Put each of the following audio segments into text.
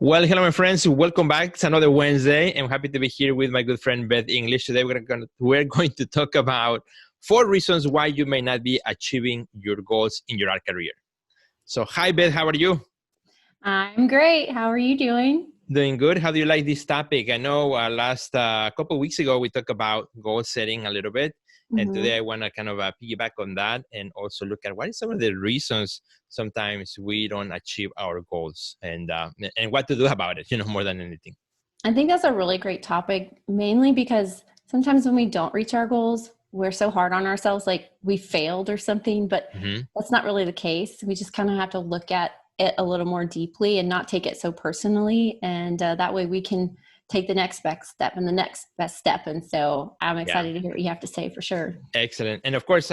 Well, hello, my friends. Welcome back. It's another Wednesday. I'm happy to be here with my good friend Beth English. Today, we're going to talk about 4 reasons why you may not be achieving your goals in your art career. So, hi, Beth. How are you? I'm great. How are you doing? Doing good. How do you like this topic? I know last couple of weeks ago, we talked about goal setting a little bit. And hmm today I want to kind of piggyback on that and also look at what is some of the reasons sometimes we don't achieve our goals and what to do about it, more than anything. I think that's a really great topic, mainly because sometimes when we don't reach our goals, we're so hard on ourselves, like we failed or something, but Mm-hmm. that's not really the case. We just kind of have to look at it a little more deeply and not take it so personally. And that way we can take the next best step and the next best step. And so I'm Yeah. excited to hear what you have to say for sure. Excellent. And of course,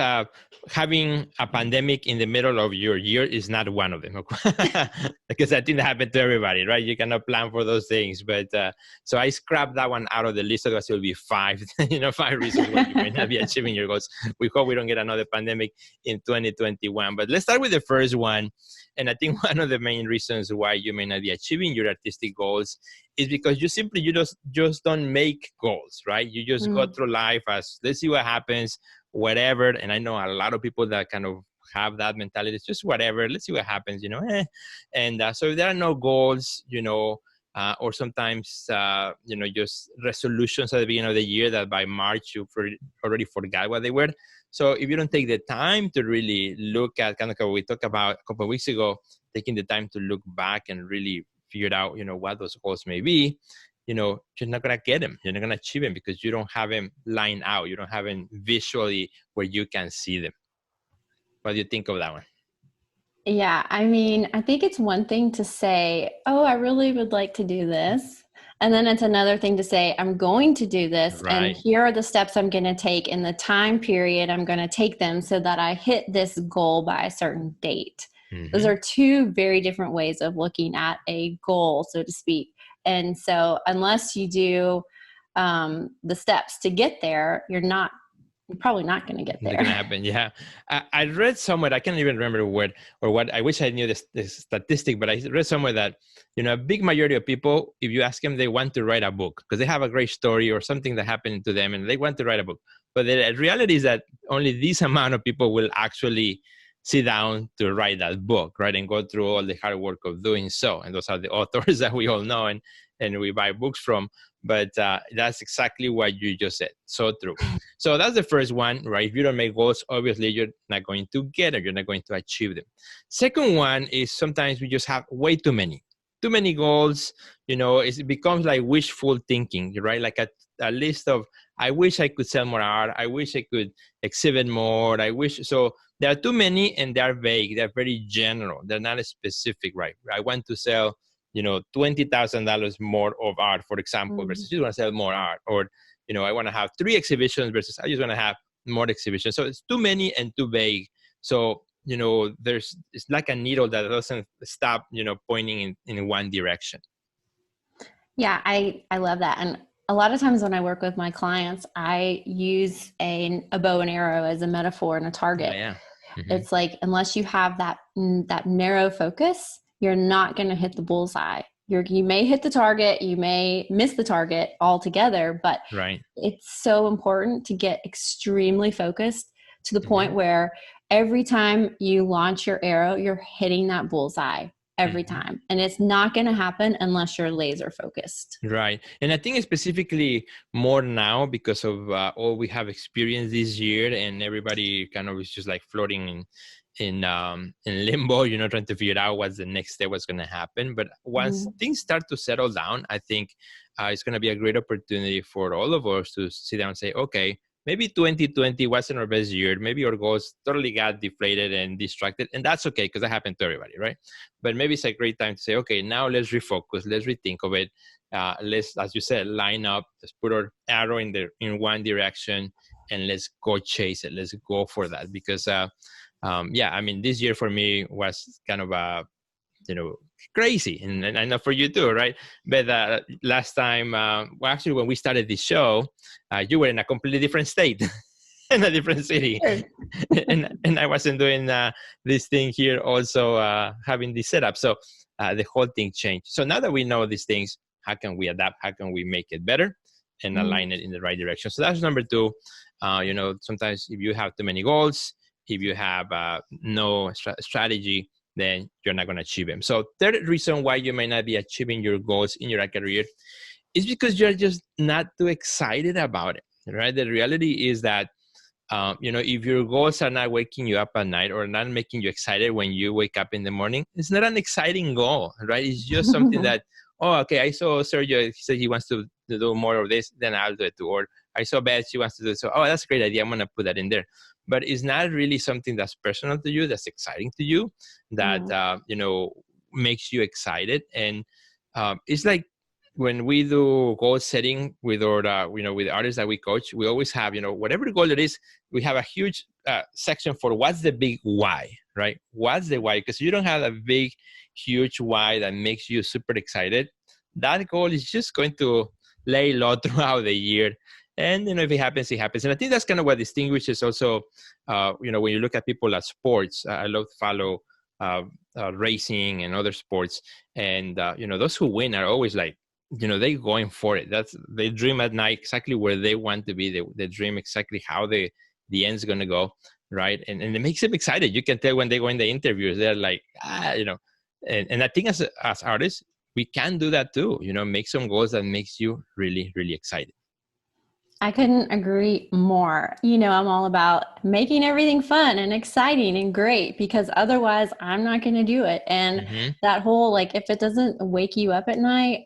having a pandemic in the middle of your year is not one of them, because I think that happened to everybody, right? You cannot plan for those things. But so I scrapped that one out of the list. Otherwise, it will be five, 5 reasons why you may not be achieving your goals. We hope we don't get another pandemic in 2021. But let's start with the first one. And I think one of the main reasons why you may not be achieving your artistic goals is because you just don't make goals, right? You just go Mm. through life as let's see what happens, whatever. And I know a lot of people that kind of have that mentality. It's just whatever. Let's see what happens, And so if there are no goals, or sometimes, just resolutions at the beginning of the year that by March you already forgot what they were. So if you don't take the time to really look at kind of what we talked about a couple of weeks ago, taking the time to look back and really figure out, what those goals may be, you're not going to get them. You're not going to achieve them because you don't have them lined out. You don't have them visually where you can see them. What do you think of that one? Yeah, I mean, I think it's one thing to say, oh, I really would like to do this. And then it's another thing to say, I'm going to do this, and Right. here are the steps I'm going to take in the time period I'm going to take them so that I hit this goal by a certain date. Those Mm-hmm. are two very different ways of looking at a goal, so to speak. And so, unless you do the steps to get there, you're probably not going to get It's there. gonna happen. Yeah, I read somewhere. I can't even remember where or what. I wish I knew this statistic, but I read somewhere that a big majority of people, if you ask them, they want to write a book because they have a great story or something that happened to them, and they want to write a book. But the reality is that only this amount of people will actually sit down to write that book, right, and go through all the hard work of doing so. And those are the authors that we all know and we buy books from. But that's exactly what you just said. So true. So that's the first one, right? If you don't make goals, obviously you're not going to get it. You're not going to achieve them. Second one is sometimes we just have way too many goals. It becomes like wishful thinking, right? Like a list of, I wish I could sell more art. I wish I could exhibit more. I wish. So there are too many and they're vague. They're very general. They're not specific, right? I want to sell $20,000 more of art, for example, Mm. versus you want to sell more art, or I want to have 3 exhibitions versus I just want to have more exhibitions. So it's too many and too vague. So it's like a needle that doesn't stop pointing in one direction. Yeah, I love that. And a lot of times when I work with my clients, I use a bow and arrow as a metaphor and a Yeah, target. yeah. Mm-hmm. It's like unless you have that narrow focus, you're not going to hit the bullseye. You may hit the target, you may miss the target altogether, but Right. it's so important to get extremely focused to the Mm-hmm. point where every time you launch your arrow, you're hitting that bullseye every Mm-hmm. time. And it's not going to happen unless you're laser focused. Right. And I think specifically more now because of all we have experienced this year, and everybody kind of is just like floating in limbo, trying to figure out what's the next step, what's going to happen. But once Mhm. things start to settle down, I think it's going to be a great opportunity for all of us to sit down and say, okay, maybe 2020 wasn't our best year. Maybe our goals totally got deflated and distracted. And that's okay because that happened to everybody, right? But maybe it's a great time to say, okay, now let's refocus, let's rethink of it. Let's, as you said, line up, let's put our arrow in one direction and let's go chase it. Let's go for that. Because yeah, I mean, this year for me was kind of you know, crazy. And I know for you too, right? But last time, well, actually, when we started this show, you were in a completely different state. In a different city, Sure. and I wasn't doing this thing here, also having this setup. So the whole thing changed. So now that we know these things, how can we adapt? How can we make it better and align it in the right direction? So that's number two. Sometimes if you have too many goals, if you have no strategy, then you're not going to achieve them. So third reason why you may not be achieving your goals in your career is because you're just not too excited about it, right? The reality is that, if your goals are not waking you up at night or not making you excited when you wake up in the morning, it's not an exciting goal, right? It's just something that, oh, okay, I saw Sergio, he said he wants to do more of this, then I'll do it too. Or I saw Beth, she wants to do it. So, oh, that's a great idea. I'm going to put that in there. But it's not really something that's personal to you, that's exciting to you, that, makes you excited. And it's like, when we do goal setting with our, with the artists that we coach, we always have, whatever the goal it is, we have a huge section for what's the big why, right? What's the why? Because you don't have a big, huge why that makes you super excited. That goal is just going to lay low throughout the year. And, if it happens, it happens. And I think that's kind of what distinguishes also, when you look at people at sports, I love to follow racing and other sports. And, those who win are always like, they going for it. They dream at night exactly where they want to be. They dream exactly how the end's going to go, right? And it makes them excited. You can tell when they go in the interviews, they're like, and I think as artists, we can do that too, make some goals that makes you really, really excited. I couldn't agree more. I'm all about making everything fun and exciting and great, because otherwise I'm not going to do it. And that whole, like, if it doesn't wake you up at night,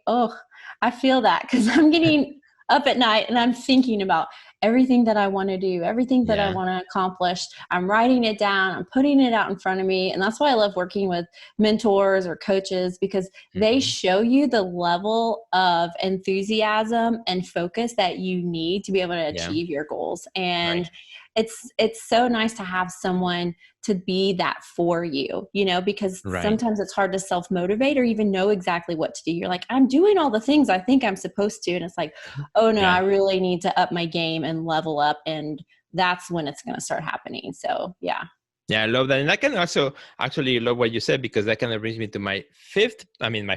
I feel that, because I'm getting up at night and I'm thinking about everything that I want to do, everything that I want to accomplish. I'm writing it down, I'm putting it out in front of me. And that's why I love working with mentors or coaches, because they show you the level of enthusiasm and focus that you need to be able to achieve your goals. And it's so nice to have someone to be that for you, because sometimes it's hard to self-motivate or even know exactly what to do. You're like, I'm doing all the things I think I'm supposed to. And it's like, oh no, I really need to up my game and level up. And that's when it's going to start happening. So yeah. Yeah, I love that. And I can also actually love what you said, because that kind of brings me to my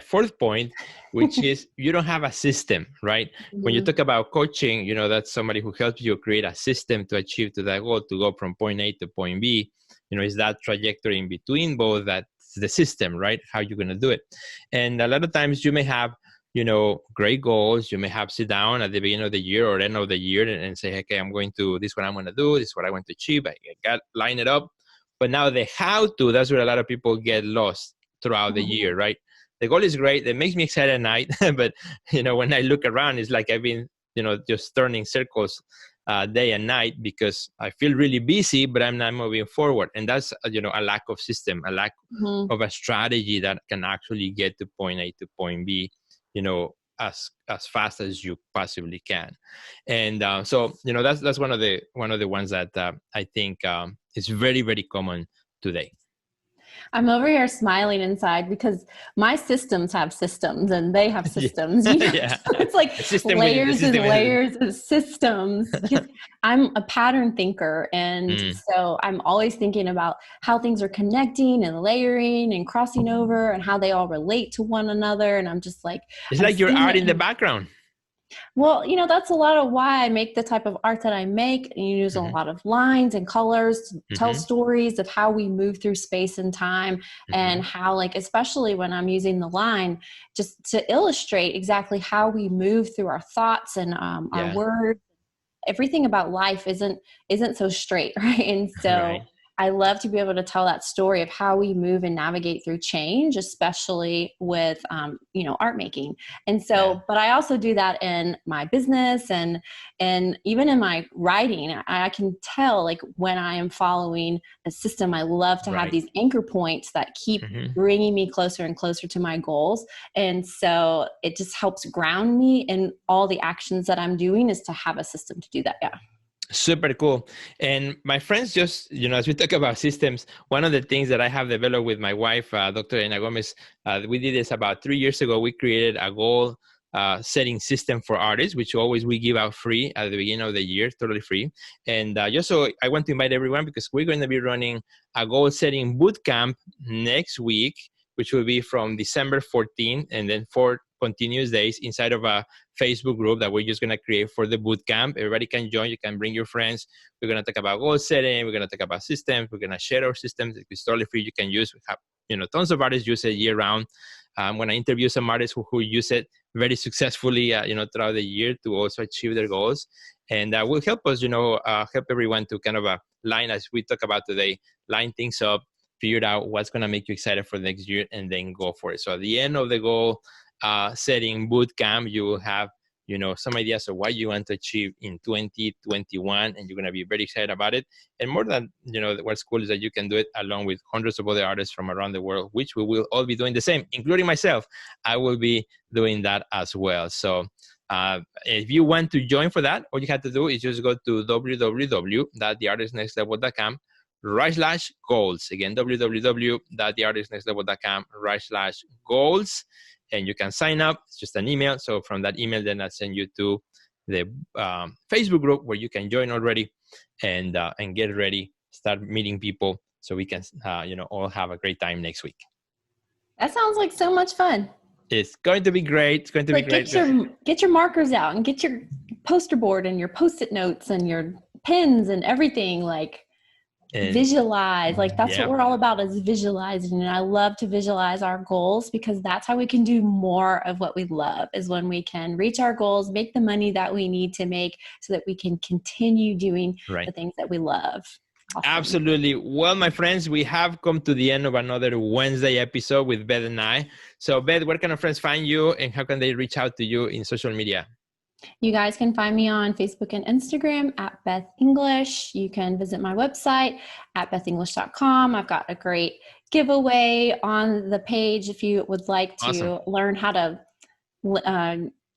fourth point, which is you don't have a system, right? When you talk about coaching, that's somebody who helps you create a system to achieve to that goal, to go from point A to point B. Is that trajectory in between both, that's the system, right? How you're going to do it. And a lot of times you may have, great goals. You may have sit down at the beginning of the year or end of the year and say, okay, this is what I'm going to do. This is what I want to achieve. I got line it up. But now the how to, that's where a lot of people get lost throughout the year, right? The goal is great. It makes me excited at night. But, when I look around, it's like I've been, just turning circles day and night, because I feel really busy, but I'm not moving forward. And that's, a lack of system, a lack of a strategy that can actually get to point A to point B, as fast as you possibly can. And so, that's one of the ones that I think is very, very common today. I'm over here smiling inside, because my systems have systems and they have systems. So it's like layers and layers of systems. I'm a pattern thinker. And so I'm always thinking about how things are connecting and layering and crossing over and how they all relate to one another. And I'm just like, it's like your art in the background. Well, that's a lot of why I make the type of art that I make. And you use a lot of lines and colors to tell stories of how we move through space and time, and how, like, especially when I'm using the line, just to illustrate exactly how we move through our thoughts and our words. Everything about life isn't so straight, right? And so I love to be able to tell that story of how we move and navigate through change, especially with, art making. And so, but I also do that in my business and even in my writing. I can tell, like, when I am following a system, I love to have these anchor points that keep bringing me closer and closer to my goals. And so it just helps ground me in all the actions that I'm doing, is to have a system to do that. Yeah. Super cool. And my friends, just, as we talk about systems, one of the things that I have developed with my wife, Dr. Sergio Gomez, we did this about 3 years ago. We created a goal setting system for artists, which always we give out free at the beginning of the year, totally free. And just so I want to invite everyone, because we're going to be running a goal setting boot camp next week, which will be from December 14th and then 4 continuous days inside of a Facebook group that we're just going to create for the boot camp. Everybody can join. You can bring your friends. We're going to talk about goal setting. We're going to talk about systems. We're going to share our systems. It's totally free. You can use. We have, tons of artists use it year round. I'm going to interview some artists who use it very successfully, throughout the year to also achieve their goals. And that will help us, help everyone to kind of line, as we talk about today, line things up, figure out what's going to make you excited for the next year, and then go for it. So at the end of the goal setting boot camp, you will have, some ideas of what you want to achieve in 2021, and you're going to be very excited about it. And more than, what's cool is that you can do it along with hundreds of other artists from around the world, which we will all be doing the same, including myself. I will be doing that as well. So if you want to join for that, all you have to do is just go to www.theartistnextlevel.com/goals. Again, www.theartistnextlevel.com/goals. And you can sign up. It's just an email. So from that email, then I'll send you to the Facebook group where you can join already and get ready, start meeting people so we can, all have a great time next week. That sounds like so much fun. It's going to be great. It's going to be great. Get your markers out and get your poster board and your Post-it notes and your pens and everything. Visualize. That's what we're all about, is visualizing. And I love to visualize our goals, because that's how we can do more of what we love, is when we can reach our goals, make the money that we need to make so that we can continue doing the things that we love. Awesome. Absolutely. Well, my friends, we have come to the end of another Wednesday episode with Beth and I. So Beth, where can our friends find you, and how can they reach out to you in social media? You guys can find me on Facebook and Instagram at Beth English. You can visit my website at bethenglish.com. I've got a great giveaway on the page if you would like to learn how to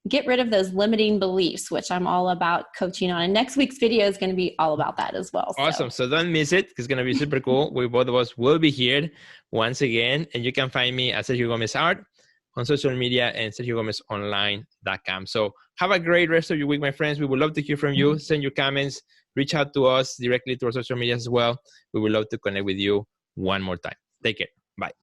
get rid of those limiting beliefs, which I'm all about coaching on. And next week's video is going to be all about that as well. Awesome. So don't miss it. It's going to be super cool. We both of us will be here once again. And you can find me at Sergio Gomez Art on social media and SergioGomezOnline.com. So have a great rest of your week, my friends. We would love to hear from you. Send your comments. Reach out to us directly to our social media as well. We would love to connect with you one more time. Take care. Bye.